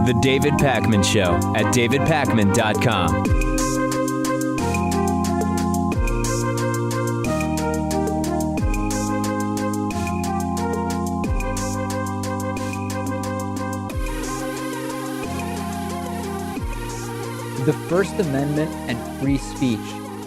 The David Pakman Show at davidpakman.com. The First Amendment and free speech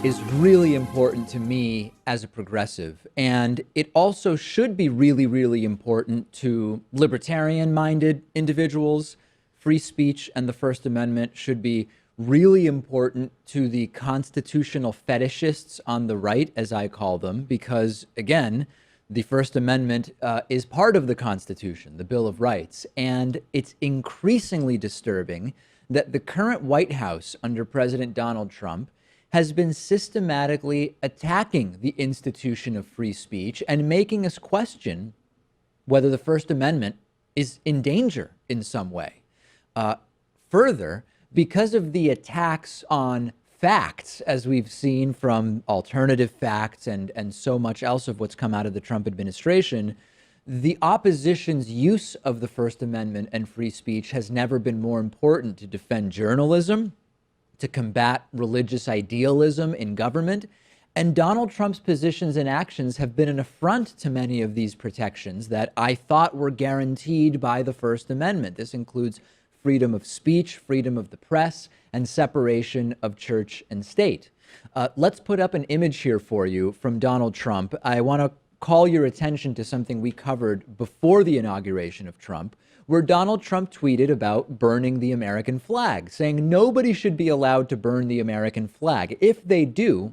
is really important to me as a progressive, and it also should be really, really important to libertarian-minded individuals. Free speech and the First Amendment should be really important to the constitutional fetishists on the right, as I call them, because, again, the First Amendment is part of the Constitution, the Bill of Rights, and it's increasingly disturbing that the current White House under President Donald Trump has been systematically attacking the institution of free speech and making us question whether the First Amendment is in danger in some way. Further, because of the attacks on facts, as we've seen from alternative facts and so much else of what's come out of the Trump administration, the opposition's use of the First Amendment and free speech has never been more important to defend journalism, to combat religious idealism in government. And Donald Trump's positions and actions have been an affront to many of these protections that I thought were guaranteed by the First Amendment. This includes freedom of speech, freedom of the press, and separation of church and state. Let's put up an image here for you from Donald Trump. I want to call your attention to something we covered before the inauguration of Trump, where Donald Trump tweeted about burning the American flag, saying nobody should be allowed to burn the American flag. If they do,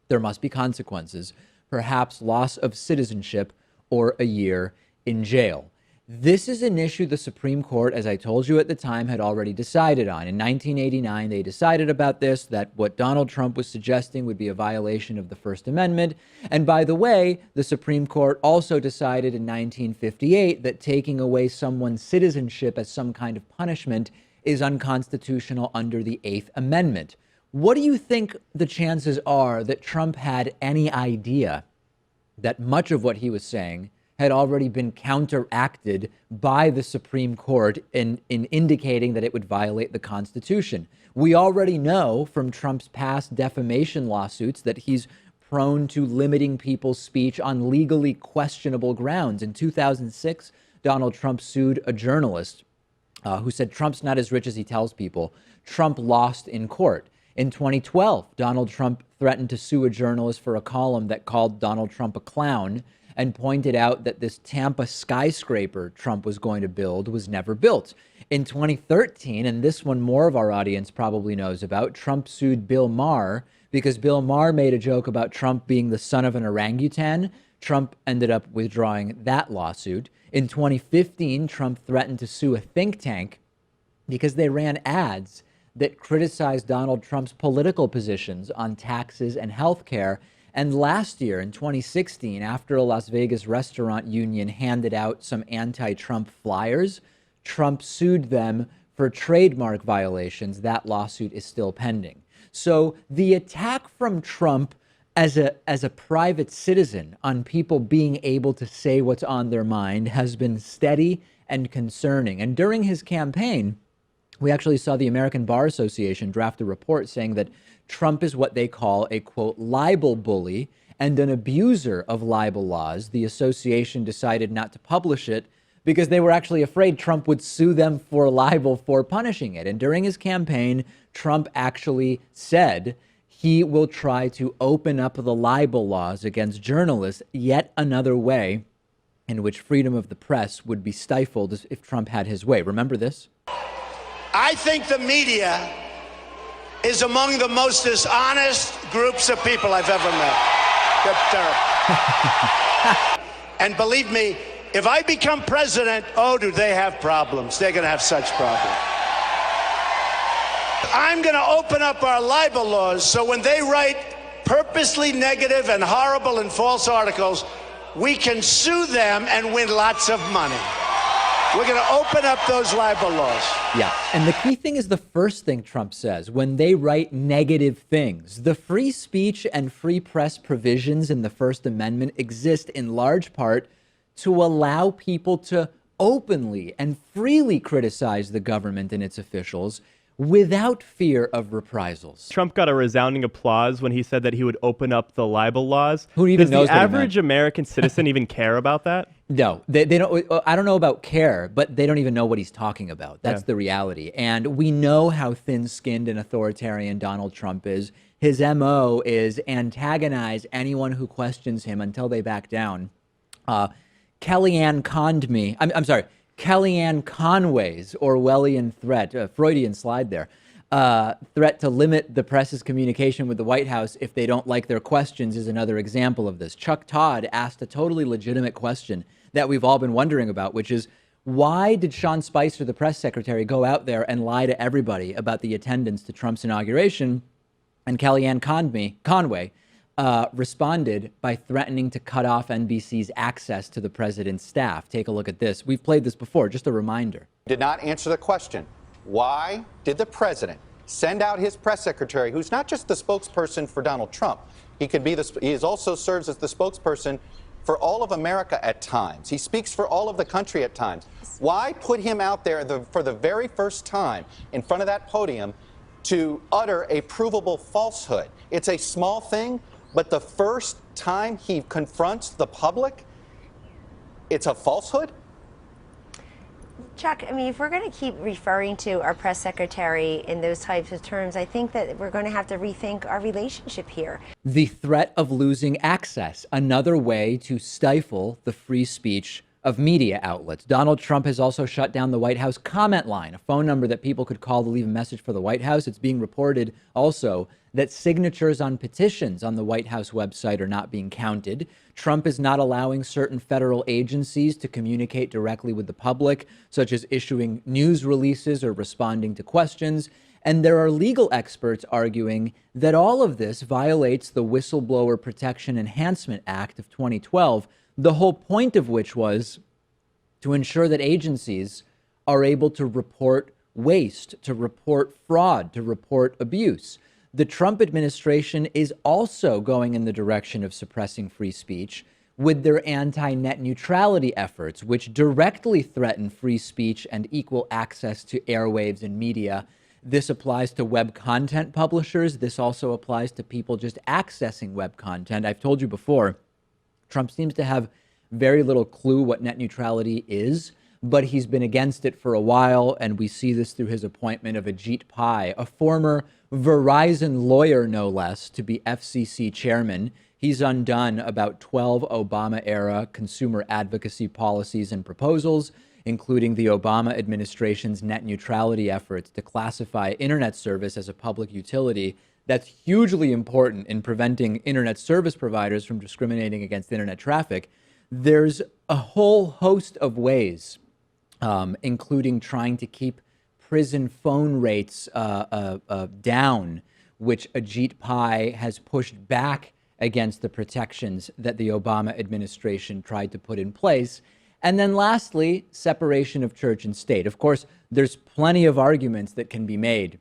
there must be consequences, perhaps loss of citizenship or a year in jail. This is an issue the Supreme Court, as I told you at the time, had already decided on. In 1989, they decided about this, that what Donald Trump was suggesting would be a violation of the First Amendment. And by the way, the Supreme Court also decided in 1958 that taking away someone's citizenship as some kind of punishment is unconstitutional under the Eighth Amendment. What do you think the chances are that Trump had any idea that much of what he was saying had already been counteracted by the Supreme Court in indicating that it would violate the Constitution? We already know from Trump's past defamation lawsuits that he's prone to limiting people's speech on legally questionable grounds. In 2006, Donald Trump sued a journalist who said Trump's not as rich as he tells people. Trump lost in court. In 2012, Donald Trump threatened to sue a journalist for a column that called Donald Trump a clown and pointed out that this Tampa skyscraper Trump was going to build was never built. In 2013, and this one more of our audience probably knows about, Trump sued Bill Maher because Bill Maher made a joke about Trump being the son of an orangutan. Trump ended up withdrawing that lawsuit. In 2015, Trump threatened to sue a think tank because they ran ads that criticized Donald Trump's political positions on taxes and health care. And last year, in 2016, after a Las Vegas restaurant union handed out some anti-Trump flyers, Trump sued them for trademark violations. That lawsuit is still pending. So the attack from Trump as a private citizen on people being able to say what's on their mind has been steady and concerning. And during his campaign, we actually saw the American Bar Association draft a report saying that Trump is what they call a, quote, libel bully and an abuser of libel laws. The association decided not to publish it because they were actually afraid Trump would sue them for libel for punishing it. And during his campaign, Trump actually said he will try to open up the libel laws against journalists, yet another way in which freedom of the press would be stifled if Trump had his way. Remember this? I think the media is among the most dishonest groups of people I've ever met. They're terrible. And believe me, if I become president, oh, do they have problems. They're going to have such problems. I'm going to open up our libel laws so when they write purposely negative and horrible and false articles, we can sue them and win lots of money. We're going to open up those libel laws. Yeah. And the key thing is the first thing Trump says when they write negative things. The free speech and free press provisions in the First Amendment exist in large part to allow people to openly and freely criticize the government and its officials without fear of reprisals. Trump got a resounding applause when he said that he would open up the libel laws. Who even knows the what he average American citizen even care about that? No, they don't. I don't know about care, but they don't even know what he's talking about. That's the reality. And we know how thin-skinned and authoritarian Donald Trump is. His MO is antagonize anyone who questions him until they back down. Kellyanne Conway's Orwellian threat, Freudian slide there, threat to limit the press's communication with the White House if they don't like their questions is another example of this. Chuck Todd asked a totally legitimate question that we've all been wondering about, which is, why did Sean Spicer, the press secretary, go out there and lie to everybody about the attendance to Trump's inauguration? And Kellyanne Conway responded by threatening to cut off NBC's access to the president's staff. Take a look at this. We've played this before, just a reminder. Did not answer the question. Why did the president send out his press secretary, who's not just the spokesperson for Donald Trump, he also serves as the spokesperson for all of America at times. He speaks for all of the country at times. Why put him out there for the very first time in front of that podium to utter a provable falsehood? It's a small thing, but the first time he confronts the public, it's a falsehood? Chuck, I mean, if we're going to keep referring to our press secretary in those types of terms, I think that we're going to have to rethink our relationship here. The threat of losing access, another way to stifle the free speech of media outlets. Donald Trump has also shut down the White House comment line, a phone number that people could call to leave a message for the White House. It's being reported also that signatures on petitions on the White House website are not being counted. Trump is not allowing certain federal agencies to communicate directly with the public, such as issuing news releases or responding to questions. And there are legal experts arguing that all of this violates the Whistleblower Protection Enhancement Act of 2012, the whole point of which was to ensure that agencies are able to report waste, to report fraud, to report abuse. The Trump administration is also going in the direction of suppressing free speech with their anti-net neutrality efforts, which directly threaten free speech and equal access to airwaves and media. This applies to web content publishers. This also applies to people just accessing web content. I've told you before, Trump seems to have very little clue what net neutrality is, but he's been against it for a while, and we see this through his appointment of Ajit Pai, a former Verizon lawyer, no less, to be FCC chairman. He's undone about 12 Obama-era consumer advocacy policies and proposals, including the Obama administration's net neutrality efforts to classify internet service as a public utility. That's hugely important in preventing internet service providers from discriminating against internet traffic. There's a whole host of ways, including trying to keep prison phone rates down, which Ajit Pai has pushed back against the protections that the Obama administration tried to put in place. And then lastly, separation of church and state. Of course, there's plenty of arguments that can be made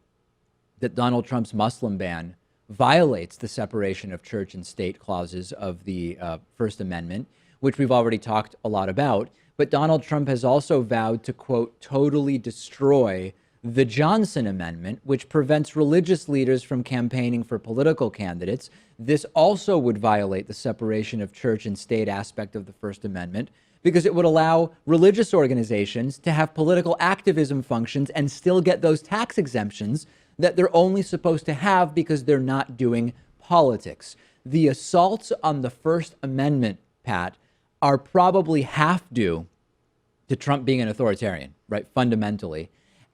that Donald Trump's Muslim ban violates the separation of church and state clauses of the First Amendment, which we've already talked a lot about. But Donald Trump has also vowed to, quote, totally destroy the Johnson Amendment, which prevents religious leaders from campaigning for political candidates. This also would violate the separation of church and state aspect of the First Amendment, because it would allow religious organizations to have political activism functions and still get those tax exemptions that they're only supposed to have because they're not doing politics. The assaults on the First Amendment, Pat, are probably half due to Trump being an authoritarian, right, fundamentally,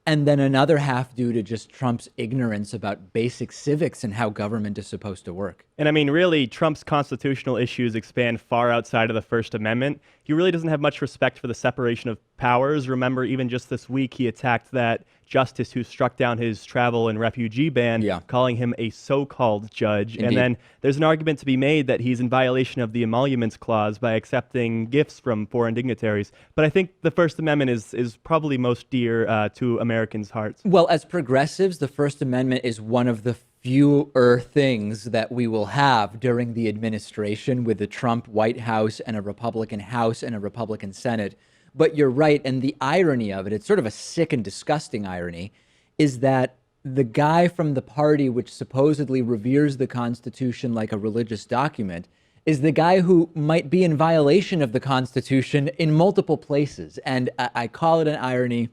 and then another half due to just Trump's ignorance about basic civics and how government is supposed to work. And I mean, really, Trump's constitutional issues expand far outside of the First Amendment. He really doesn't have much respect for the separation of powers. Remember, even just this week, he attacked that justice who struck down his travel and refugee ban, calling him a so-called judge. Indeed. And then there's an argument to be made that he's in violation of the emoluments clause by accepting gifts from foreign dignitaries. But I think the First Amendment is probably most dear to Americans' hearts. Well, as progressives, the First Amendment is one of the fewer things that we will have during the administration with the Trump White House and a Republican House and a Republican Senate. But you're right, and the irony of it, it's sort of a sick and disgusting irony, is that the guy from the party which supposedly reveres the Constitution like a religious document is the guy who might be in violation of the Constitution in multiple places. And I call it an irony,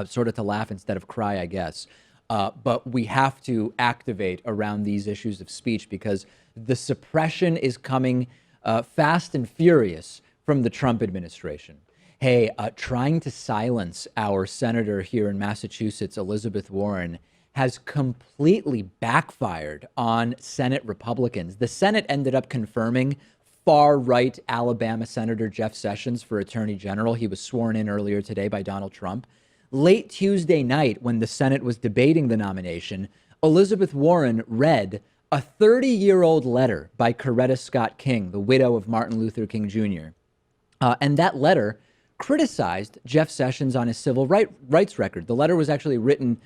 sort of to laugh instead of cry, I guess. But we have to activate around these issues of speech because the suppression is coming fast and furious from the Trump administration. Hey, trying to silence our senator here in Massachusetts, Elizabeth Warren, has completely backfired on Senate Republicans. The Senate ended up confirming far-right Alabama Senator Jeff Sessions for Attorney General. He was sworn in earlier today by Donald Trump. Late Tuesday night, when the Senate was debating the nomination, Elizabeth Warren read a 30-year-old letter by Coretta Scott King, the widow of Martin Luther King Jr. And that letter criticized Jeff Sessions on his civil rights record. The letter was actually written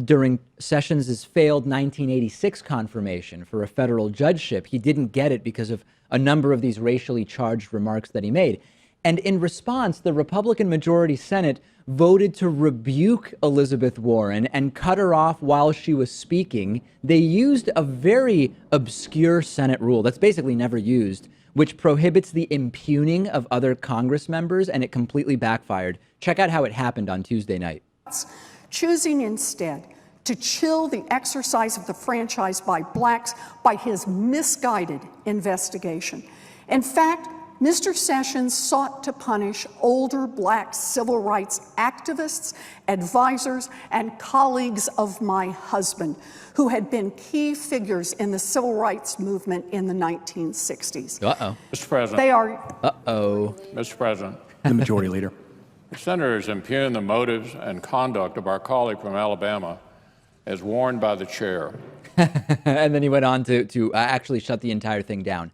during Sessions' failed 1986 confirmation for a federal judgeship. He didn't get it because of a number of these racially charged remarks that he made. And in response, the Republican majority Senate voted to rebuke Elizabeth Warren and cut her off while she was speaking. They used a very obscure Senate rule that's basically never used, which prohibits the impugning of other Congress members, and it completely backfired. Check out how it happened on Tuesday night. Choosing instead to chill the exercise of the franchise by blacks by his misguided investigation. In fact, Mr. Sessions sought to punish older black civil rights activists, advisors, and colleagues of my husband, who had been key figures in the civil rights movement in the 1960s. Uh-oh. Mr. President. They are... Uh-oh. Mr. President. The Majority Leader. The senators impugn the motives and conduct of our colleague from Alabama as warned by the chair. And then he went on to actually shut the entire thing down.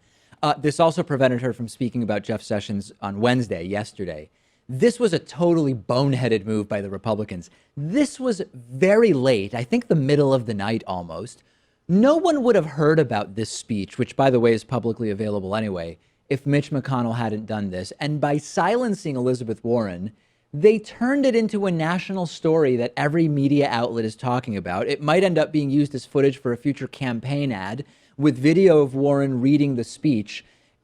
This also prevented her from speaking about Jeff Sessions on Wednesday, yesterday. This was a totally boneheaded move by the Republicans. This was very late, I think the middle of the night almost. No one would have heard about this speech, which, by the way, is publicly available anyway, if Mitch McConnell hadn't done this. And by silencing Elizabeth Warren, they turned it into a national story that every media outlet is talking about. It might end up being used as footage for a future campaign ad with video of Warren reading the speech.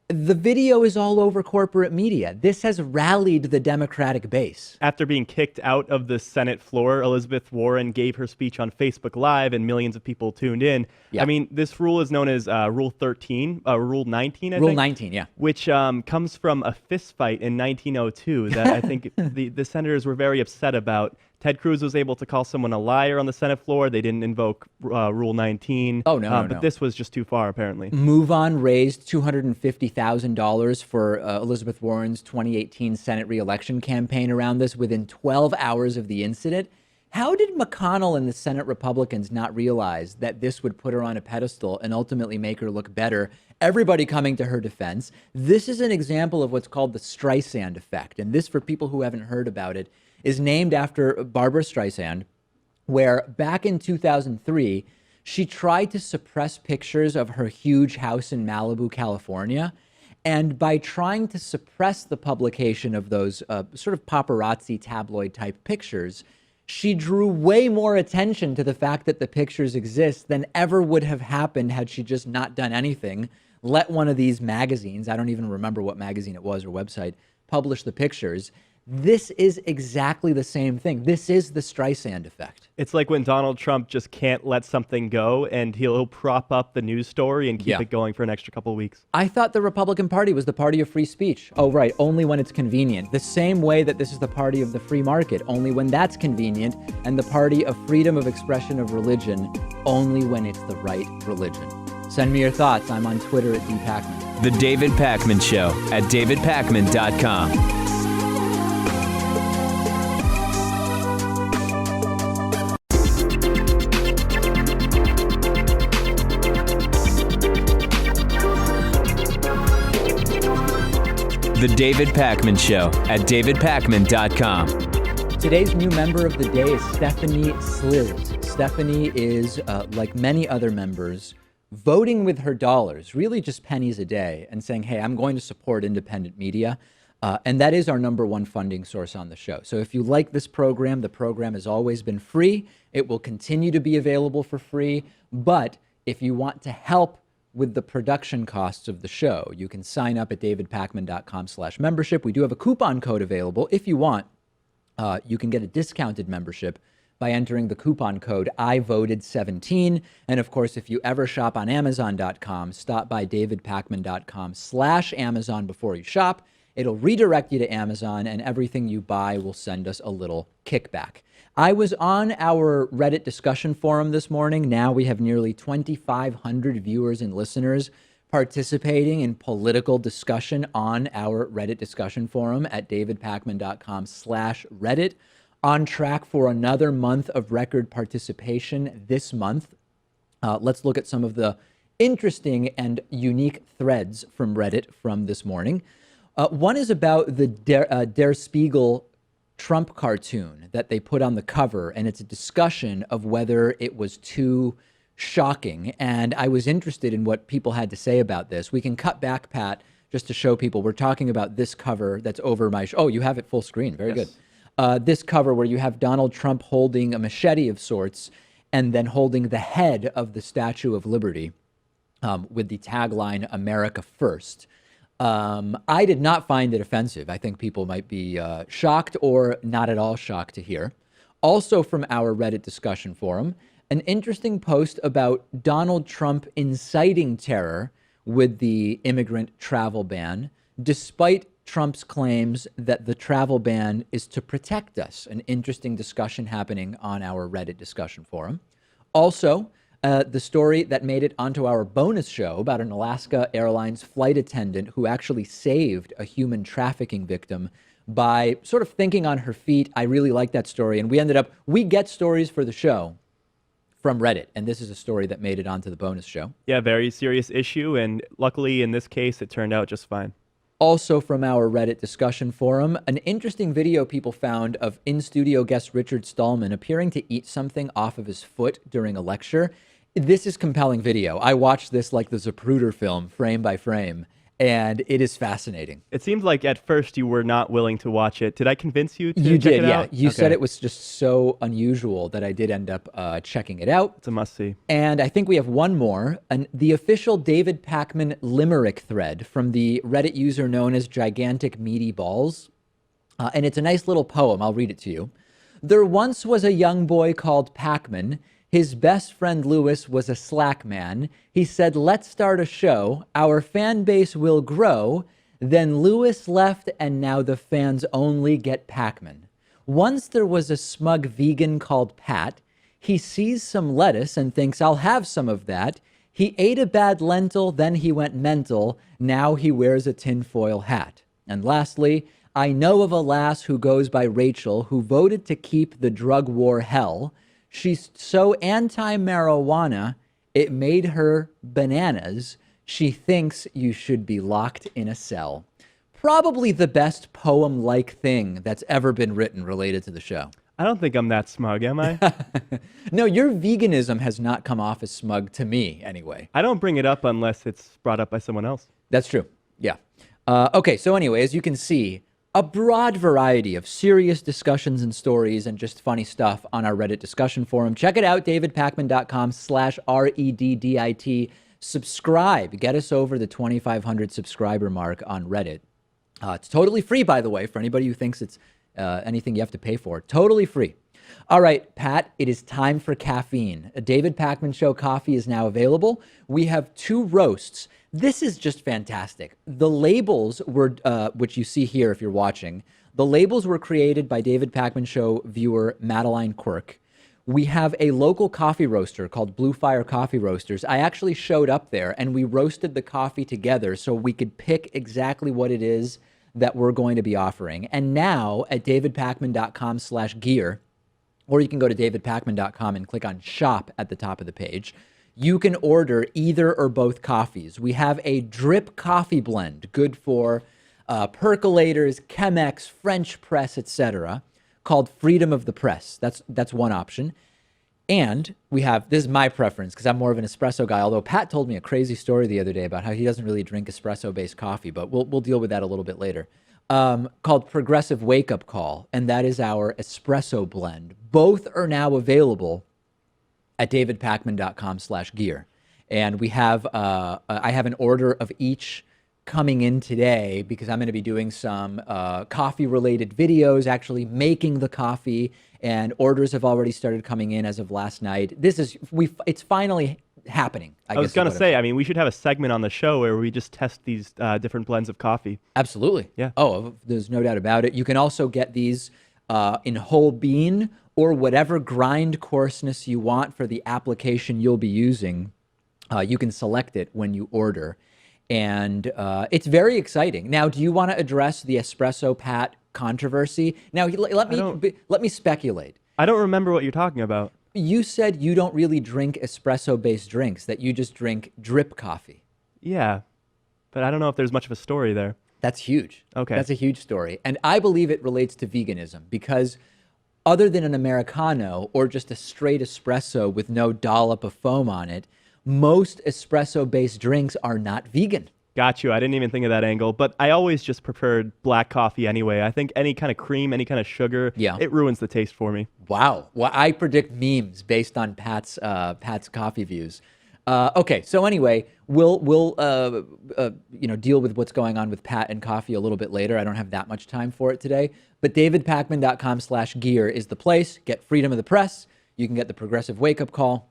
The video is all over corporate media. This has rallied the Democratic base. After being kicked out of the Senate floor, Elizabeth Warren gave her speech on Facebook Live and millions of people tuned in. Yeah. I mean, this rule is known as Rule 13, Rule 19, I think. Rule 19, yeah. Which comes from a fist fight in 1902 that I think the senators were very upset about. Ted Cruz was able to call someone a liar on the Senate floor. They didn't invoke Rule 19. Oh, no, But this was just too far, apparently. MoveOn raised $250,000 for Elizabeth Warren's 2018 Senate re-election campaign around this within 12 hours of the incident. How did McConnell and the Senate Republicans not realize that this would put her on a pedestal and ultimately make her look better? Everybody coming to her defense. This is an example of what's called the Streisand effect. And this, for people who haven't heard about it, is named after Barbara Streisand, where back in 2003, she tried to suppress pictures of her huge house in Malibu, California. And by trying to suppress the publication of those sort of paparazzi tabloid type pictures, she drew way more attention to the fact that the pictures exist than ever would have happened had she just not done anything. Let one of these magazines, I don't even remember what magazine it was or website, publish the pictures. This is exactly the same thing. This is the Streisand effect. It's like when Donald Trump just can't let something go and he'll prop up the news story and keep it going for an extra couple of weeks. I thought the Republican Party was the party of free speech. Oh, right. Only when it's convenient. The same way that this is the party of the free market. Only when that's convenient. And the party of freedom of expression of religion. Only when it's the right religion. Send me your thoughts. I'm on Twitter at @DPakman. The David Pakman Show at davidpakman.com. The David Pakman Show at davidpakman.com. Today's new member of the day is Stephanie Sliz. Stephanie is, like many other members, voting with her dollars, really just pennies a day, and saying, hey, I'm going to support independent media. And that is our number one funding source on the show. So if you like this program, the program has always been free. It will continue to be available for free. But if you want to help with the production costs of the show, you can sign up at davidpakman.com/membership. We do have a coupon code available. If you want, you can get a discounted membership by entering the coupon code IVoted17. And of course, if you ever shop on Amazon.com, stop by davidpakman.com/Amazon before you shop. It'll redirect you to Amazon, and everything you buy will send us a little kickback. I was on our Reddit discussion forum this morning. Now we have nearly 2,500 viewers and listeners participating in political discussion on our Reddit discussion forum at davidpakman.com/Reddit. On track for another month of record participation this month. Let's look at some of the interesting and unique threads from Reddit from this morning. One is about the Der Spiegel Trump cartoon that they put on the cover, and it's a discussion of whether it was too shocking. And I was interested in what people had to say about this. We can cut back, Pat, just to show people. We're talking about this cover that's over my oh, you have it full screen. Very good. This cover where you have Donald Trump holding a machete of sorts and then holding the head of the Statue of Liberty with the tagline, America First. I did not find it offensive. I think people might be shocked or not at all shocked to hear. Also from our Reddit discussion forum, an interesting post about Donald Trump inciting terror with the immigrant travel ban, despite Trump's claims that the travel ban is to protect us. An interesting discussion happening on our Reddit discussion forum. Also, the story that made it onto our bonus show about an Alaska Airlines flight attendant who actually saved a human trafficking victim by sort of thinking on her feet. I really like that story. And we get stories for the show from Reddit. And this is a story that made it onto the bonus show. Yeah, very serious issue. And luckily in this case, it turned out just fine. Also from our Reddit discussion forum, an interesting video people found of in-studio guest Richard Stallman appearing to eat something off of his foot during a lecture. This is compelling video. I watched this like the Zapruder film, frame by frame, and it is fascinating. It seemed like at first you were not willing to watch it. Did I convince you to You check did, it yeah. out? You said it was just so unusual that I did end up checking it out. It's a must-see. And I think we have one more, the official David Pakman limerick thread from the Reddit user known as Gigantic Meaty Balls. And it's a nice little poem. I'll read it to you. There once was a young boy called Pakman. His best friend Lewis was a slack man. He said, let's start a show. Our fan base will grow. Then Lewis left, and now the fans only get Pakman. Once there was a smug vegan called Pat. He sees some lettuce and thinks, I'll have some of that. He ate a bad lentil, then he went mental. Now he wears a tinfoil hat. And lastly, I know of a lass who goes by Rachel who voted to keep the drug war hell. She's so anti-marijuana, it made her bananas. She thinks you should be locked in a cell. Probably the best poem-like thing that's ever been written related to the show. I don't think I'm that smug, am I? No, your veganism has not come off as smug to me, anyway. I don't bring it up unless it's brought up by someone else. That's true. Yeah. Okay, so anyway, as you can see, a broad variety of serious discussions and stories and just funny stuff on our Reddit discussion forum. Check it out, davidpakman.com/REDDIT. Subscribe. Get us over the 2,500 subscriber mark on Reddit. It's totally free, by the way, for anybody who thinks it's anything you have to pay for. Totally free. All right, Pat, it is time for caffeine. A David Pakman Show coffee is now available. We have 2 roasts. This is just fantastic. The labels were, which you see here if you're watching, the labels were created by David Pakman Show viewer Madeline Quirk. We have a local coffee roaster called Blue Fire Coffee Roasters. I actually showed up there and we roasted the coffee together so we could pick exactly what it is that we're going to be offering. And now at davidpakman.com/gear, or you can go to davidpakman.com and click on shop at the top of the page. You can order either or both coffees. We have a drip coffee blend, good for percolators, Chemex, French press, etc., called freedom of the press. That's one option. And we have, this is my preference because I'm more of an espresso guy, although Pat told me a crazy story the other day about how he doesn't really drink espresso-based coffee, but we'll deal with that a little bit later, called Progressive Wake Up Call, and that is our espresso blend. Both are now available at davidpakman.com/gear. And we have, I have an order of each coming in today because I'm going to be doing some coffee-related videos, actually making the coffee, and orders have already started coming in as of last night. It's finally happening. I was going to say, I mean, we should have a segment on the show where we just test these different blends of coffee. Absolutely. Yeah. Oh, there's no doubt about it. You can also get these in whole bean or whatever grind coarseness you want for the application you'll be using. You can select it when you order. And it's very exciting. Now, do you want to address the Espresso Pat controversy? Now, let me speculate. I don't remember what you're talking about. You said you don't really drink espresso-based drinks, that you just drink drip coffee. Yeah, but I don't know if there's much of a story there. That's huge. Okay. That's a huge story. And I believe it relates to veganism because other than an Americano or just a straight espresso with no dollop of foam on it, most espresso-based drinks are not vegan. Got you. I didn't even think of that angle, but I always just preferred black coffee anyway. I think any kind of cream, any kind of sugar, it ruins the taste for me. Wow. Well, I predict memes based on Pat's coffee views. Okay, so anyway, we'll deal with what's going on with Pat and coffee a little bit later. I don't have that much time for it today, but davidpakman.com/gear is the place. Get freedom of the press. You can get the Progressive Wake Up Call.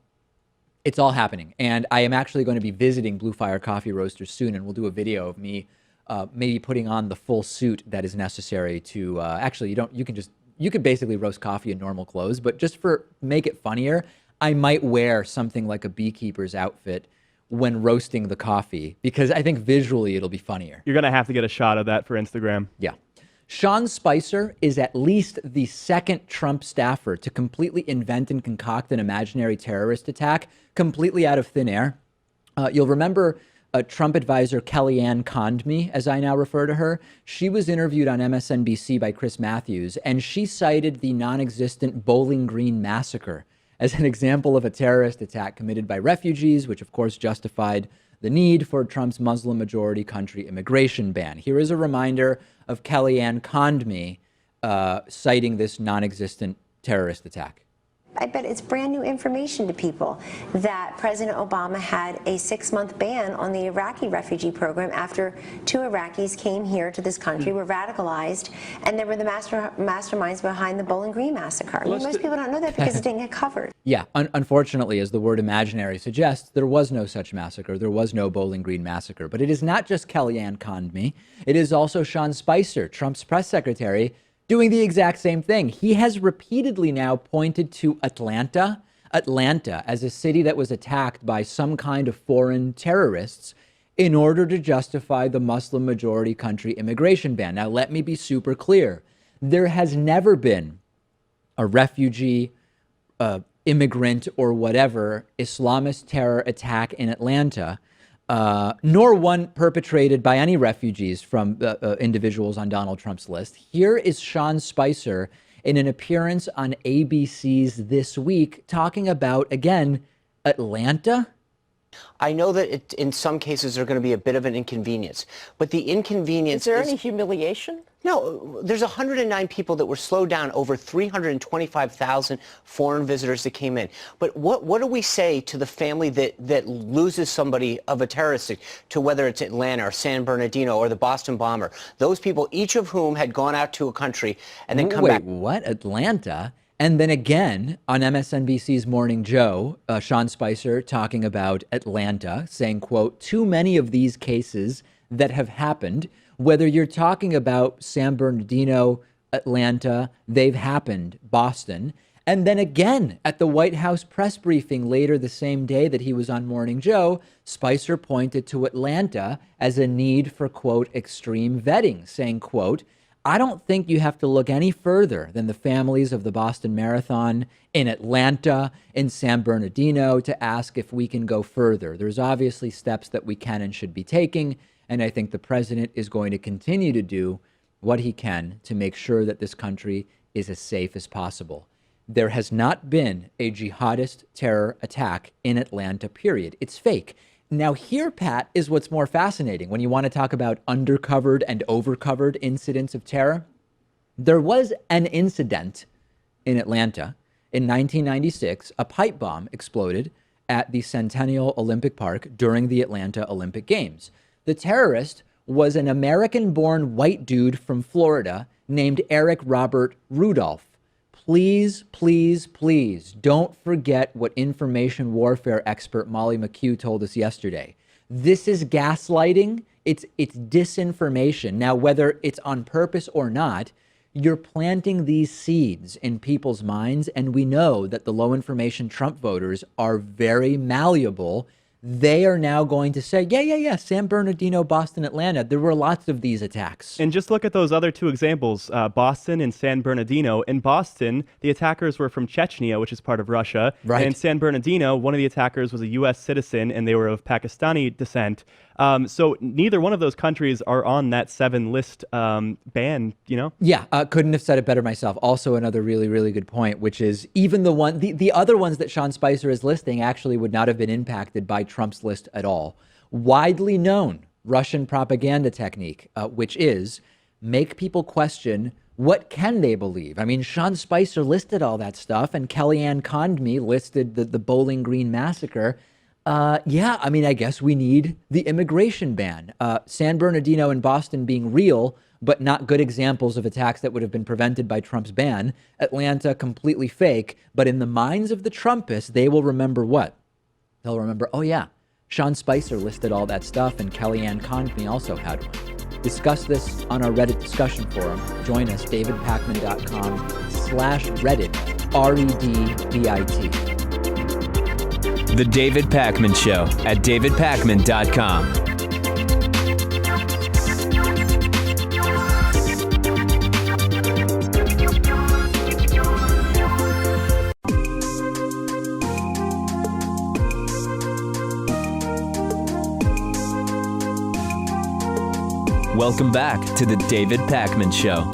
It's all happening. And I am actually going to be visiting Blue Fire Coffee Roasters soon, and we'll do a video of me maybe putting on the full suit that is necessary to you could basically roast coffee in normal clothes, but just make it funnier, I might wear something like a beekeeper's outfit when roasting the coffee because I think visually it'll be funnier. You're going to have to get a shot of that for Instagram. Yeah. Sean Spicer is at least the second Trump staffer to completely invent and concoct an imaginary terrorist attack completely out of thin air. You'll remember Trump advisor Kellyanne Condomi, as I now refer to her. She was interviewed on MSNBC by Chris Matthews, and she cited the non-existent Bowling Green massacre as an example of a terrorist attack committed by refugees, which of course justified the need for Trump's Muslim-majority country immigration ban. Here is a reminder of Kellyanne Condomi citing this non-existent terrorist attack. I bet it's brand new information to people that President Obama had a 6-month ban on the Iraqi refugee program after 2 Iraqis came here to this country, were radicalized, and they were the masterminds behind the Bowling Green massacre. Most people don't know that because it didn't get covered. Yeah, unfortunately, as the word imaginary suggests, there was no such massacre. There was no Bowling Green massacre. But it is not just Kellyanne Condomi. It is also Sean Spicer, Trump's press secretary, doing the exact same thing. He has repeatedly now pointed to Atlanta as a city that was attacked by some kind of foreign terrorists in order to justify the Muslim majority country immigration ban. Now, let me be super clear. There has never been a refugee, immigrant, or whatever Islamist terror attack in Atlanta, nor one perpetrated by any refugees from individuals on Donald Trump's list. Here is Sean Spicer in an appearance on ABC's This Week talking about, again, Atlanta. I know that in some cases there's going to be a bit of an inconvenience, but the inconvenience is there any humiliation? No, there's 109 people that were slowed down, over 325,000 foreign visitors that came in. But what do we say to the family that loses somebody of a terrorist, to whether it's Atlanta or San Bernardino or the Boston bomber? Those people, each of whom had gone out to a country and then come back. Wait, what? Atlanta? And then again on MSNBC's Morning Joe, Sean Spicer talking about Atlanta, saying, quote, too many of these cases that have happened, whether you're talking about San Bernardino, Atlanta, they've happened, Boston. And then again at the White House press briefing later the same day that he was on Morning Joe, Spicer pointed to Atlanta as a need for, quote, extreme vetting, saying, quote, I don't think you have to look any further than the families of the Boston Marathon in Atlanta, in San Bernardino, to ask if we can go further. There's obviously steps that we can and should be taking, And I think the president is going to continue to do what he can to make sure that this country is as safe as possible. There has not been a jihadist terror attack in Atlanta, period. It's fake. Now here, Pat, is what's more fascinating when you want to talk about undercovered and overcovered incidents of terror. There was an incident in Atlanta in 1996. A pipe bomb exploded at the Centennial Olympic Park during the Atlanta Olympic Games. The terrorist was an American-born white dude from Florida named Eric Robert Rudolph. Please, please, please don't forget what information warfare expert Molly McHugh told us yesterday. This is gaslighting. It's disinformation. Now, whether it's on purpose or not, you're planting these seeds in people's minds. And we know that the low information Trump voters are very malleable. They are now going to say, yeah, San Bernardino, Boston, Atlanta. There were lots of these attacks. And just look at those other two examples, Boston and San Bernardino. In Boston, the attackers were from Chechnya, which is part of Russia. Right. And in San Bernardino, one of the attackers was a U.S. citizen, and they were of Pakistani descent. So neither one of those countries are on that 7 list ban, you know? Yeah, couldn't have said it better myself. Also another really, really good point, which is even the other ones that Sean Spicer is listing actually would not have been impacted by Trump's list at all. Widely known Russian propaganda technique, which is make people question what can they believe. I mean, Sean Spicer listed all that stuff, and Kellyanne Conme listed the Bowling Green massacre. Yeah, I mean, I guess we need the immigration ban. San Bernardino and Boston being real, but not good examples of attacks that would have been prevented by Trump's ban. Atlanta, completely fake. But in the minds of the Trumpists, they will remember what? They'll remember, oh yeah, Sean Spicer listed all that stuff, and Kellyanne Conme also had one. Discuss this on our Reddit discussion forum. Join us, davidpakman.com/Reddit, REDDIT. The David Pakman Show at davidpakman.com. Welcome back to the David Pakman Show.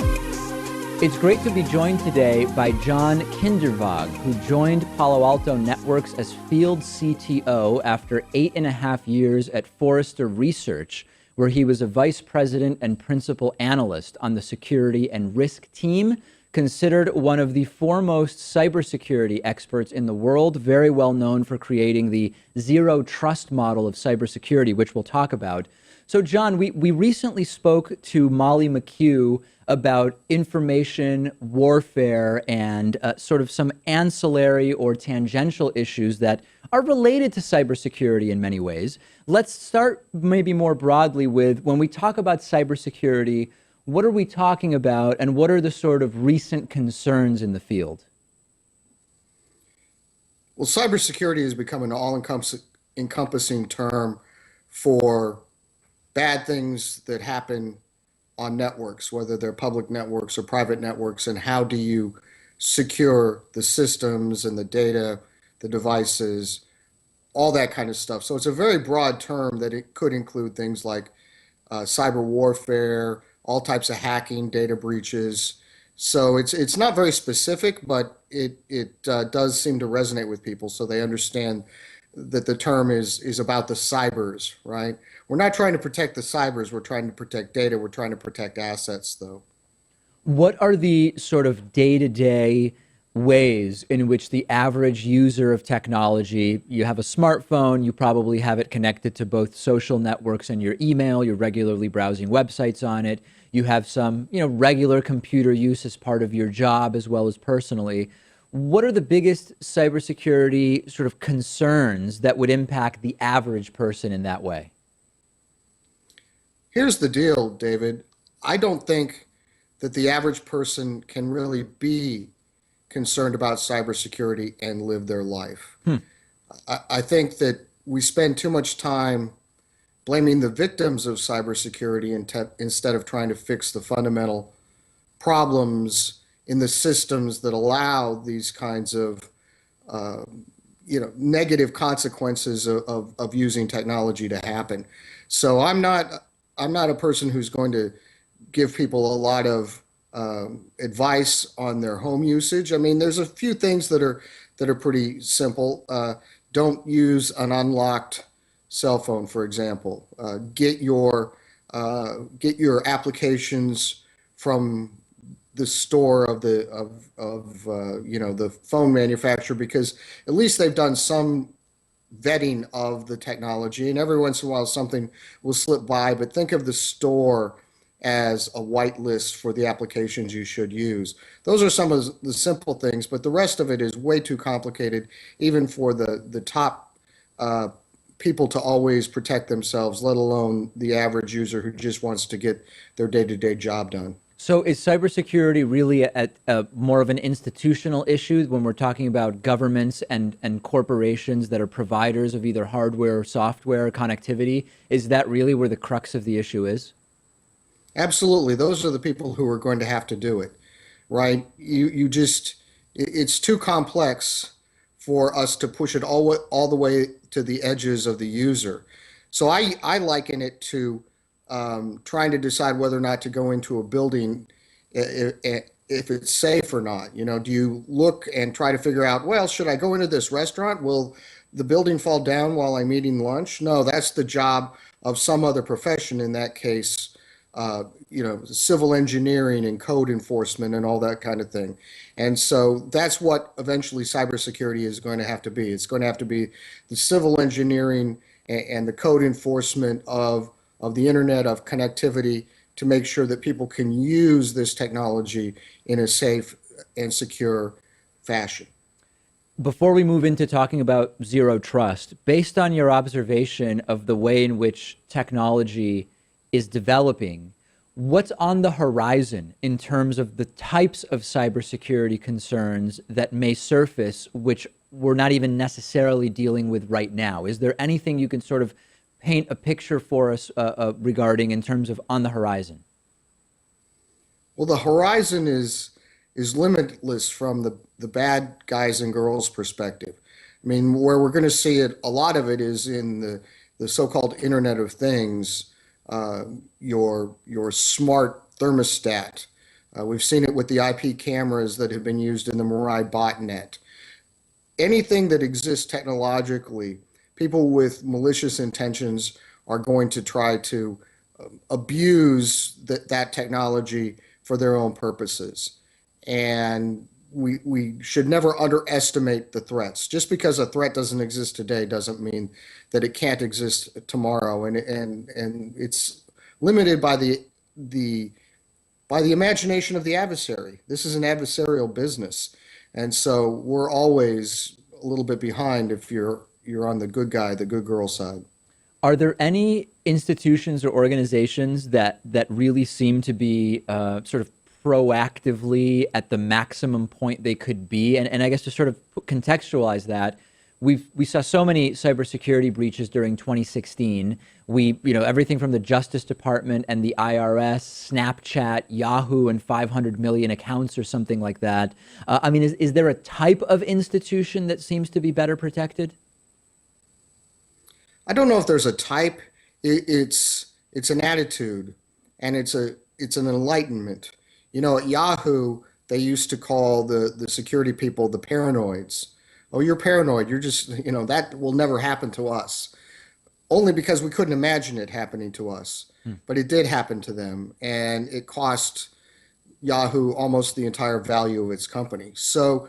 It's great to be joined today by John Kindervag, who joined Palo Alto Networks as field CTO after 8.5 years at Forrester Research, where he was a vice president and principal analyst on the security and risk team, considered one of the foremost cybersecurity experts in the world, very well known for creating the zero trust model of cybersecurity, which we'll talk about. So, John, we recently spoke to Molly McHugh about information warfare and sort of some ancillary or tangential issues that are related to cybersecurity in many ways. Let's start maybe more broadly with, when we talk about cybersecurity, what are we talking about, and what are the sort of recent concerns in the field? Well, cybersecurity has become an all-encompassing term for bad things that happen on networks, whether they're public networks or private networks, and how do you secure the systems and the data, the devices, all that kind of stuff. So it's a very broad term that it could include things like cyber warfare, all types of hacking, data breaches. So it's not very specific, but it does seem to resonate with people, so they understand that the term is about the cybers, right? We're not trying to protect the cybers, we're trying to protect data, we're trying to protect assets, though. What are the sort of day-to-day ways in which the average user of technology, you have a smartphone, you probably have it connected to both social networks and your email, you're regularly browsing websites on it, you have some, regular computer use as part of your job as well as personally. What are the biggest cybersecurity sort of concerns that would impact the average person in that way? Here's the deal, David. I don't think that the average person can really be concerned about cybersecurity and live their life. I think that we spend too much time blaming the victims of cybersecurity instead of trying to fix the fundamental problems in the systems that allow these kinds of negative consequences of using technology to happen. So I'm not I'm not a person who's going to give people a lot of advice on their home usage. I mean, there's a few things that are pretty simple. Don't use an unlocked cell phone, for example. Get your applications from the store of the the phone manufacturer, because at least they've done some vetting of the technology, and every once in a while something will slip by. But think of the store as a whitelist for the applications you should use. Those are some of the simple things, but the rest of it is way too complicated, even for the top people to always protect themselves, let alone the average user who just wants to get their day-to-day job done. So is cybersecurity really more of an institutional issue when we're talking about governments and corporations that are providers of either hardware or software connectivity? Is that really where the crux of the issue is? Absolutely. Those are the people who are going to have to do it, right? It's too complex for us to push it all the way to the edges of the user. So I liken it to trying to decide whether or not to go into a building if it's safe or not. Do you look and try to figure out, well, should I go into this restaurant? Will the building fall down while I'm eating lunch? No, that's the job of some other profession, in that case, civil engineering and code enforcement and all that kind of thing. And so that's what eventually cybersecurity is going to have to be. It's going to have to be the civil engineering and the code enforcement of the internet, of connectivity, to make sure that people can use this technology in a safe and secure fashion. Before we move into talking about zero trust, based on your observation of the way in which technology is developing, what's on the horizon in terms of the types of cybersecurity concerns that may surface, which we're not even necessarily dealing with right now? Is there anything you can sort of paint a picture for us regarding in terms of on the horizon? Well, the horizon is limitless from the bad guys and girls perspective. I mean, where we're going to see it, a lot of it is in the so-called Internet of Things, your smart thermostat. We've seen it with the IP cameras that have been used in the Mirai botnet. Anything that exists technologically, people with malicious intentions are going to try to abuse that technology for their own purposes. And we should never underestimate the threats. Just because a threat doesn't exist today doesn't mean that it can't exist tomorrow. And it's limited by the imagination of the adversary. This is an adversarial business. And so we're always a little bit behind if you're on the good guy, the good girl side. Are there any institutions or organizations that really seem to be sort of proactively at the maximum point they could be? And I guess to sort of contextualize that, we saw so many cybersecurity breaches during 2016. Everything from the Justice Department and the IRS, Snapchat, Yahoo, and 500 million accounts or something like that. Is there a type of institution that seems to be better protected? I don't know if there's a type. It's an attitude, and it's an enlightenment. At Yahoo, they used to call the security people the paranoids. Oh, you're paranoid. You're just, that will never happen to us. Only because we couldn't imagine it happening to us. But it did happen to them, and it cost Yahoo almost the entire value of its company. So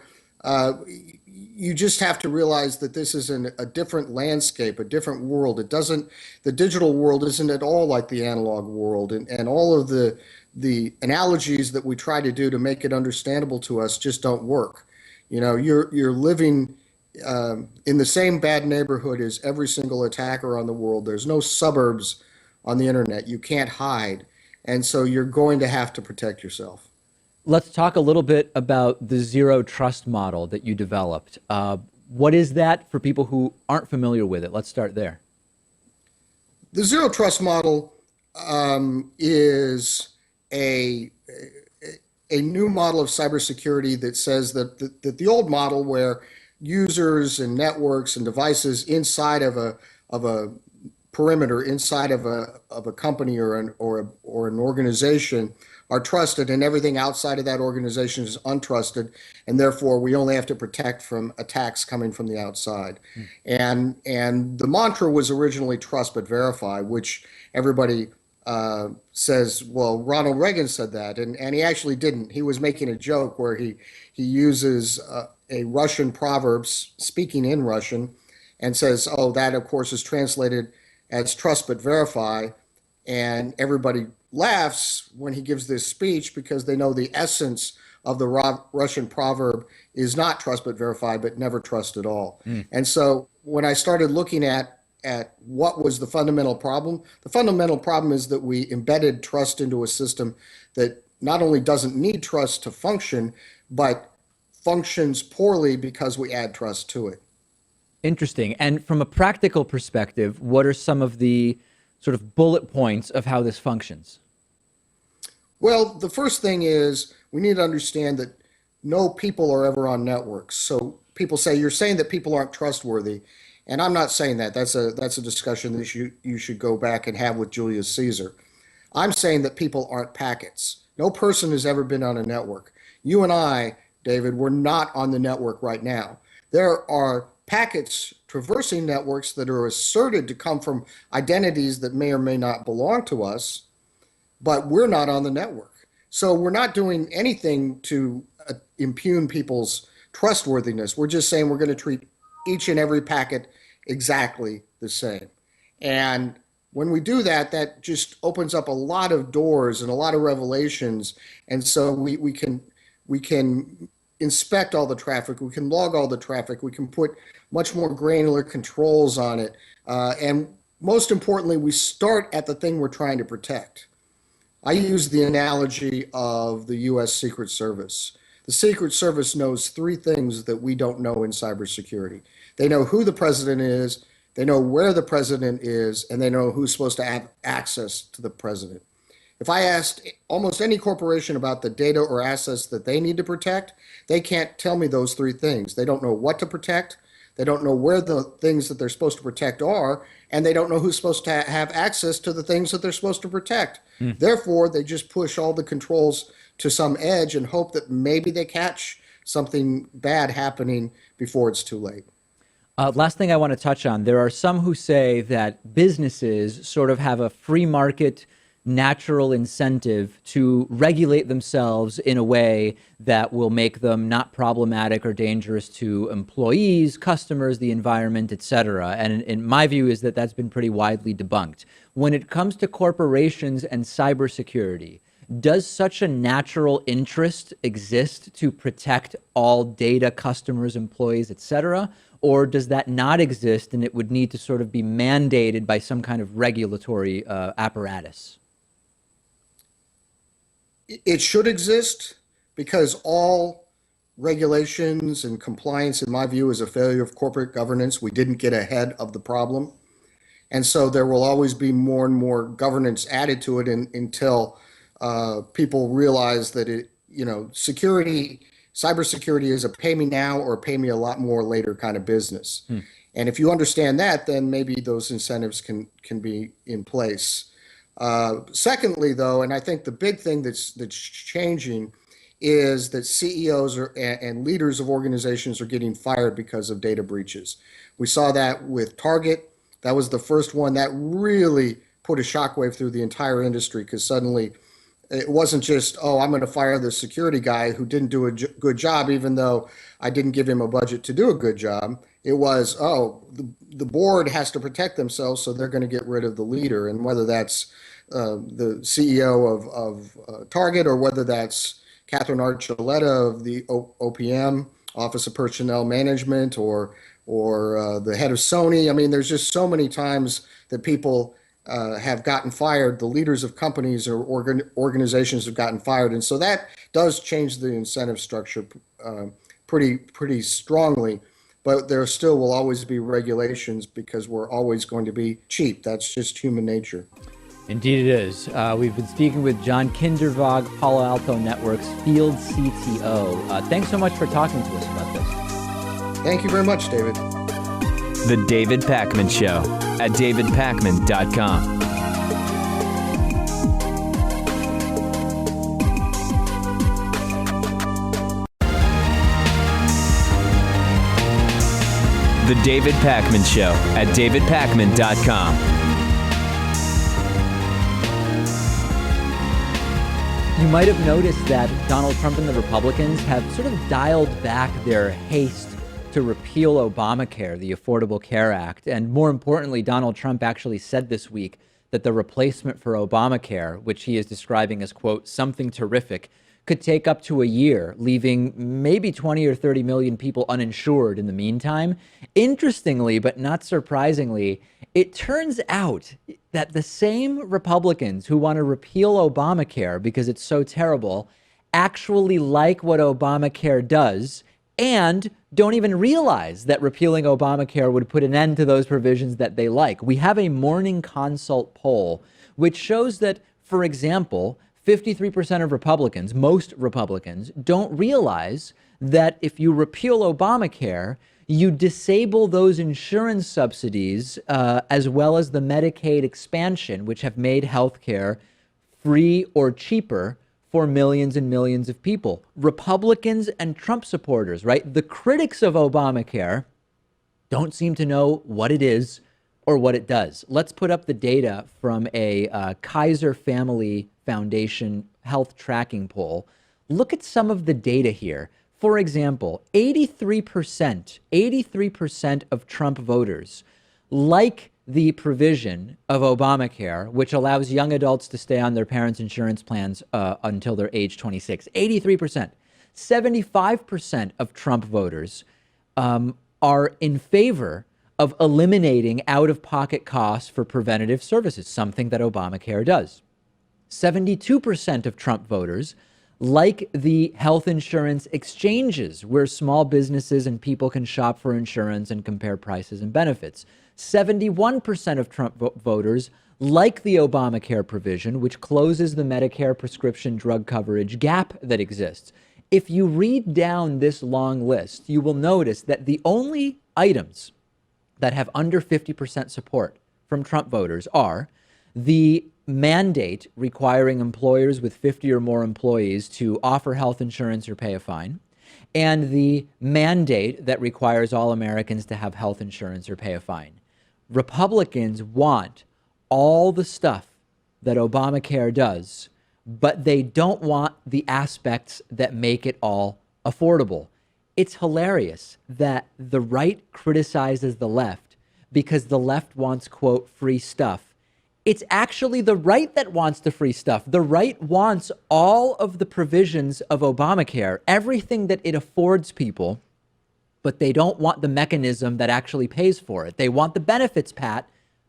you just have to realize that this is a different landscape, a different world. The digital world isn't at all like the analog world, and all of the analogies that we try to do to make it understandable to us just don't work. You're living in the same bad neighborhood as every single attacker on the world. There's no suburbs on the internet. You can't hide. And so you're going to have to protect yourself. Let's talk a little bit about the zero trust model that you developed. What is that for people who aren't familiar with it? Let's start there. The zero trust model is a new model of cybersecurity that says that the old model, where users and networks and devices inside of a perimeter inside of a company or an organization are trusted, and everything outside of that organization is untrusted, and therefore we only have to protect from attacks coming from the outside. And the mantra was originally trust but verify, which everybody says, well, Ronald Reagan said that, and he actually didn't. He was making a joke where he uses a Russian proverb, speaking in Russian, and says, oh, that of course is translated as trust but verify, and everybody laughs when he gives this speech because they know the essence of the Russian proverb is not trust but verify, but never trust at all. And so when I started looking at what was the fundamental problem is that we embedded trust into a system that not only doesn't need trust to function, but functions poorly because we add trust to it. Interesting. And from a practical perspective, what are some of the sort of bullet points of how this functions? Well, the first thing is we need to understand that no people are ever on networks. So people say, you're saying that people aren't trustworthy. And I'm not saying that. That's a discussion that you should go back and have with Julius Caesar. I'm saying that people aren't packets. No person has ever been on a network. You and I, David, we're not on the network right now. There are packets traversing networks that are asserted to come from identities that may or may not belong to us, but we're not on the network. So we're not doing anything to impugn people's trustworthiness. We're just saying we're going to treat each and every packet exactly the same. And when we do that, that just opens up a lot of doors and a lot of revelations. And so we can inspect all the traffic, we can log all the traffic, we can put much more granular controls on it. And most importantly, we start at the thing we're trying to protect. I use the analogy of the U.S. Secret Service. The Secret Service knows three things that we don't know in cybersecurity. They know who the president is, they know where the president is, and they know who's supposed to have access to the president. If I asked almost any corporation about the data or assets that they need to protect, they can't tell me those three things. They don't know what to protect, they don't know where the things that they're supposed to protect are, and they don't know who's supposed to have access to the things that they're supposed to protect. Therefore, they just push all the controls to some edge and hope that maybe they catch something bad happening before it's too late. Last thing I want to touch on, there are some who say that businesses sort of have a free market natural incentive to regulate themselves in a way that will make them not problematic or dangerous to employees, customers, the environment, et cetera. And in my view is that that's been pretty widely debunked. When it comes to corporations and cybersecurity, does such a natural interest exist to protect all data, customers, employees, et cetera? Or does that not exist and it would need to sort of be mandated by some kind of regulatory apparatus? It should exist because all regulations and compliance, in my view, is a failure of corporate governance. We didn't get ahead of the problem. And so there will always be more and more governance added to it until people realize that cybersecurity is a pay me now or pay me a lot more later kind of business. And if you understand that, then maybe those incentives can be in place. Secondly, though, and I think the big thing that's changing is that CEOs and leaders of organizations are getting fired because of data breaches. We saw that with Target. That was the first one that really put a shockwave through the entire industry because suddenly it wasn't just, oh, I'm going to fire the security guy who didn't do a good job, even though I didn't give him a budget to do a good job. It was, oh, the board has to protect themselves, so they're going to get rid of the leader. And whether that's the CEO of Target or whether that's Catherine Archuleta of the OPM, Office of Personnel Management, or the head of Sony. I mean, there's just so many times that people have gotten fired. The leaders of companies or organizations have gotten fired. And so that does change the incentive structure pretty strongly. But there still will always be regulations because we're always going to be cheap. That's just human nature. Indeed it is. We've been speaking with John Kindervag, Palo Alto Networks Field CTO. Thanks so much for talking to us about this. Thank you very much, David. The David Pakman Show at davidpakman.com. The David Pakman Show at davidpakman.com. You might have noticed that Donald Trump and the Republicans have sort of dialed back their haste to repeal Obamacare, the Affordable Care Act. And more importantly, Donald Trump actually said this week that the replacement for Obamacare, which he is describing as, quote, something terrific, could take up to a year, leaving maybe 20 or 30 million people uninsured in the meantime. Interestingly, but not surprisingly, it turns out that the same Republicans who want to repeal Obamacare because it's so terrible actually like what Obamacare does and don't even realize that repealing Obamacare would put an end to those provisions that they like. We have a Morning Consult poll which shows that, for example, 53% of Republicans, most Republicans, don't realize that if you repeal Obamacare, you disable those insurance subsidies as well as the Medicaid expansion, which have made healthcare free or cheaper for millions and millions of people. Republicans and Trump supporters, right? The critics of Obamacare don't seem to know what it is or what it does. Let's put up the data from a Kaiser Family Foundation health tracking poll. Look at some of the data here. For example, 83% of Trump voters like the provision of Obamacare, which allows young adults to stay on their parents' insurance plans until they're age 26. 83%. 75% of Trump voters are in favor of eliminating out-of-pocket costs for preventative services, something that Obamacare does. 72% of Trump voters like the health insurance exchanges where small businesses and people can shop for insurance and compare prices and benefits. 71% of Trump voters like the Obamacare provision, which closes the Medicare prescription drug coverage gap that exists. If you read down this long list, you will notice that the only items that have under 50% support from Trump voters are the mandate requiring employers with 50 or more employees to offer health insurance or pay a fine, and the mandate that requires all Americans to have health insurance or pay a fine. Republicans want all the stuff that Obamacare does, but they don't want the aspects that make it all affordable. It's hilarious that the right criticizes the left because the left wants, quote, free stuff. It's actually the right that wants the free stuff. The right wants all of the provisions of Obamacare, everything that it affords people, but they don't want the mechanism that actually pays for it. They want the benefits, Pat,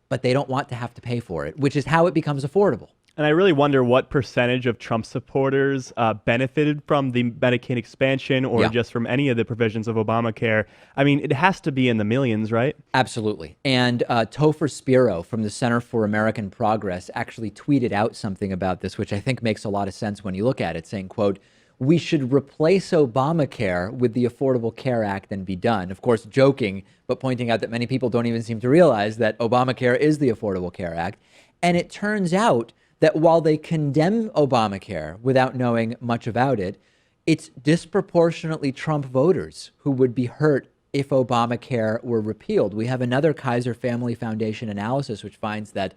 but they don't want to have to pay for it, which is how it becomes affordable. And I really wonder what percentage of Trump supporters benefited from the Medicaid expansion or just from any of the provisions of Obamacare. I mean, it has to be in the millions, right? Absolutely. And Topher Spiro from the Center for American Progress actually tweeted out something about this, which I think makes a lot of sense when you look at it, saying, quote, "We should replace Obamacare with the Affordable Care Act and be done." Of course, joking, but pointing out that many people don't even seem to realize that Obamacare is the Affordable Care Act. And it turns out that while they condemn Obamacare without knowing much about it, it's disproportionately Trump voters who would be hurt if Obamacare were repealed. We have another Kaiser Family Foundation analysis which finds that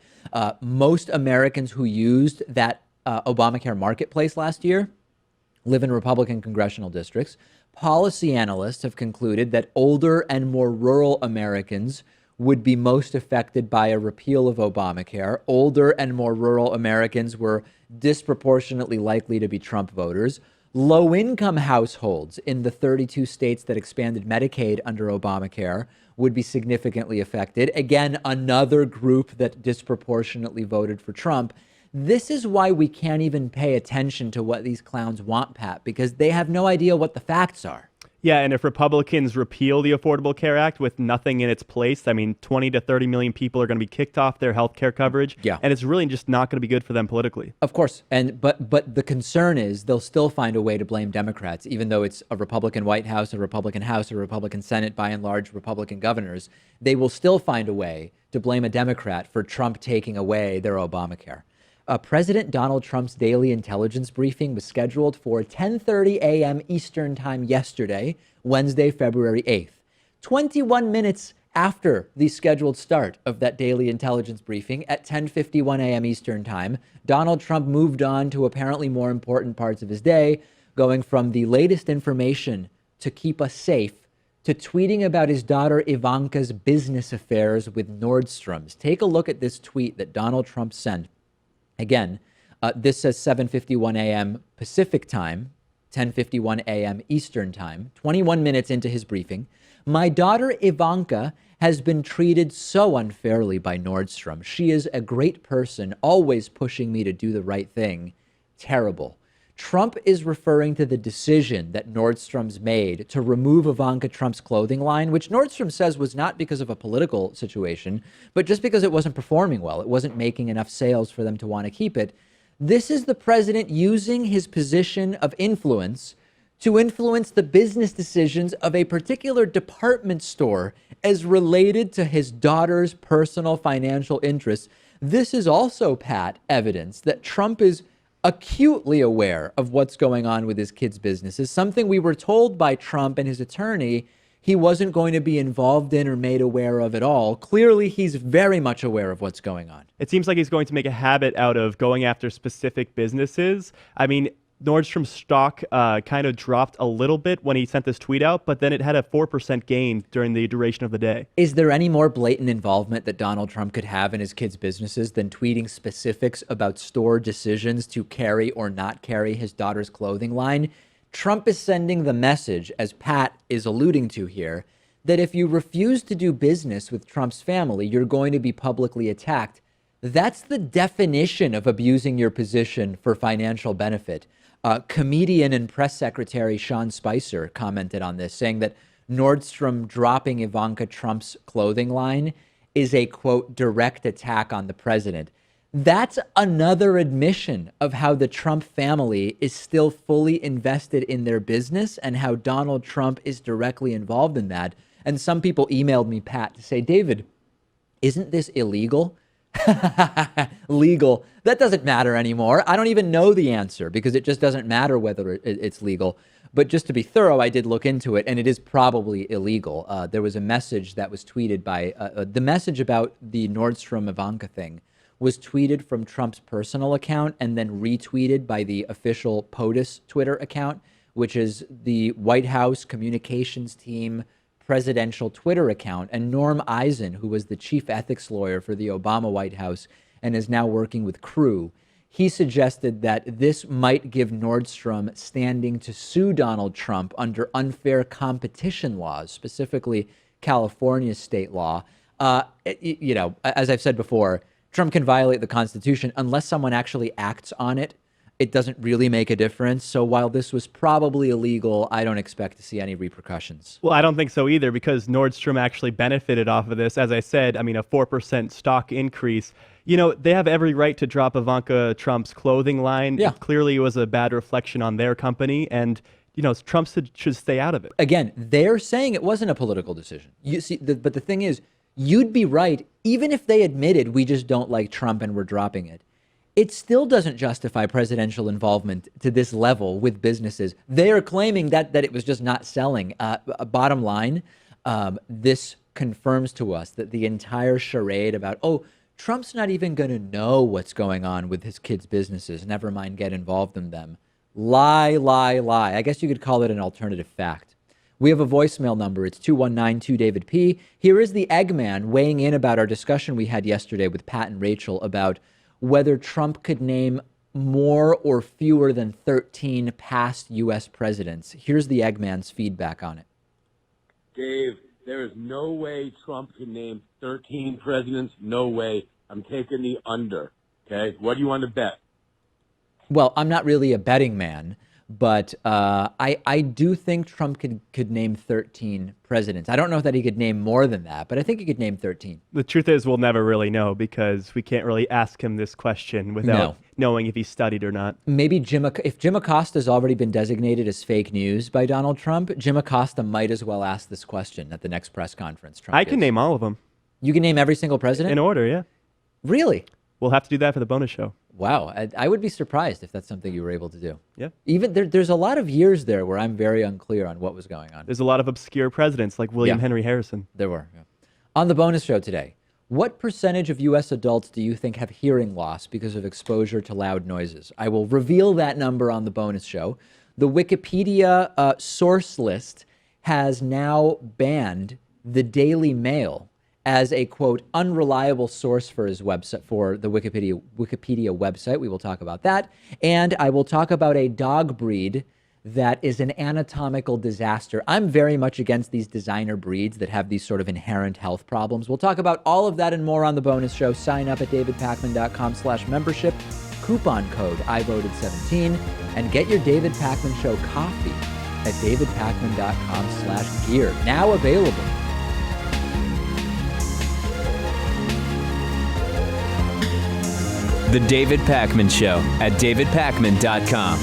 most Americans who used that Obamacare marketplace last year live in Republican congressional districts. Policy analysts have concluded that older and more rural Americans would be most affected by a repeal of Obamacare. Older and more rural Americans were disproportionately likely to be Trump voters. Low-income households in the 32 states that expanded Medicaid under Obamacare would be significantly affected. Again, another group that disproportionately voted for Trump. This is why we can't even pay attention to what these clowns want, Pat, because they have no idea what the facts are. Yeah, and if Republicans repeal the Affordable Care Act with nothing in its place, I mean, 20 to 30 million people are going to be kicked off their health care coverage. Yeah. And it's really just not going to be good for them politically. Of course. But the concern is they'll still find a way to blame Democrats, even though it's a Republican White House, a Republican House, a Republican Senate, by and large Republican governors. They will still find a way to blame a Democrat for Trump taking away their Obamacare. President Donald Trump's daily intelligence briefing was scheduled for 10:30 a.m. Eastern time yesterday, Wednesday, February 8th. 21 minutes after the scheduled start of that daily intelligence briefing at 10:51 a.m. Eastern time, Donald Trump moved on to apparently more important parts of his day, going from the latest information to keep us safe to tweeting about his daughter Ivanka's business affairs with Nordstrom's. Take a look at this tweet that Donald Trump sent. Again, this says 7:51 a.m. Pacific time, 10:51 a.m. Eastern time, 21 minutes into his briefing. My daughter Ivanka has been treated so unfairly by Nordstrom. She is a great person, always pushing me to do the right thing. Terrible. Trump is referring to the decision that Nordstrom's made to remove Ivanka Trump's clothing line, which Nordstrom says was not because of a political situation, but just because it wasn't performing well. It wasn't making enough sales for them to want to keep it. This is the president using his position of influence to influence the business decisions of a particular department store as related to his daughter's personal financial interests. This is also, Pat, evidence that Trump is acutely aware of what's going on with his kids' businesses, something we were told by Trump and his attorney he wasn't going to be involved in or made aware of at all. Clearly, he's very much aware of what's going on. It seems like he's going to make a habit out of going after specific businesses. I mean, Nordstrom's stock kind of dropped a little bit when he sent this tweet out, but then it had a 4% gain during the duration of the day. Is there any more blatant involvement that Donald Trump could have in his kids' businesses than tweeting specifics about store decisions to carry or not carry his daughter's clothing line? Trump is sending the message, as Pat is alluding to here, that if you refuse to do business with Trump's family, you're going to be publicly attacked. That's the definition of abusing your position for financial benefit. Comedian and press secretary Sean Spicer commented on this, saying that Nordstrom dropping Ivanka Trump's clothing line is a, quote, direct attack on the president. That's another admission of how the Trump family is still fully invested in their business and how Donald Trump is directly involved in that. And some people emailed me, Pat, to say, David, isn't this illegal? Legal. That doesn't matter anymore. I don't even know the answer because it just doesn't matter whether it's legal. But just to be thorough, I did look into it, and it is probably illegal. There was a message that was tweeted by the message about the Nordstrom Ivanka thing was tweeted from Trump's personal account and then retweeted by the official POTUS Twitter account, which is the White House communications team presidential Twitter account. And Norm Eisen, who was the chief ethics lawyer for the Obama White House and is now working with Crew, he suggested that this might give Nordstrom standing to sue Donald Trump under unfair competition laws, specifically California state law. You know, as I've said before, Trump can violate the Constitution unless someone actually acts on it. It doesn't really make a difference. So while this was probably illegal, I don't expect to see any repercussions. Well, I don't think so either because Nordstrom actually benefited off of this. As I said, I mean, a 4% stock increase. You know, they have every right to drop Ivanka Trump's clothing line. Yeah. Clearly, it was a bad reflection on their company. And, you know, Trump should stay out of it. Again, they're saying it wasn't a political decision. You see, but the thing is, you'd be right, even if they admitted we just don't like Trump and we're dropping it. It still doesn't justify presidential involvement to this level with businesses. They are claiming that it was just not selling. Bottom line, this confirms to us that the entire charade about, oh, Trump's not even going to know what's going on with his kids' businesses, never mind get involved in them. Lie, lie, lie. I guess you could call it an alternative fact. We have a voicemail number. It's 219-2-DAVID-P. Here is the Eggman weighing in about our discussion we had yesterday with Pat and Rachel about whether Trump could name more or fewer than 13 past U.S. presidents. Here's the Eggman's feedback on it. Dave, there is no way Trump can name 13 presidents. No way. I'm taking the under. Okay? What do you want to bet? Well, I'm not really a betting man, But I do think Trump could name 13 presidents. I don't know that he could name more than that, but I think he could name 13. The truth is, we'll never really know because we can't really ask him this question without knowing if he studied or not. Maybe if Jim Acosta's already been designated as fake news by Donald Trump, Jim Acosta might as well ask this question at the next press conference. I can name all of them. You can name every single president? In order, yeah. Really? We'll have to do that for the bonus show. Wow. I would be surprised if that's something you were able to do. Yeah. Even there's a lot of years there where I'm very unclear on what was going on. There's a lot of obscure presidents like William Henry Harrison. There were. Yeah. On the bonus show today, what percentage of U.S. adults do you think have hearing loss because of exposure to loud noises? I will reveal that number on the bonus show. The Wikipedia source list has now banned the Daily Mail as a, quote, unreliable source for his website, for the Wikipedia website. We will talk about that. And I will talk about a dog breed that is an anatomical disaster. I'm very much against these designer breeds that have these sort of inherent health problems. We'll talk about all of that and more on the bonus show. Sign up at davidpakman.com/membership. Coupon code IVoted17 and get your David Pakman Show coffee at davidpakman.com/gear. Now available. The David Pakman Show at davidpakman.com.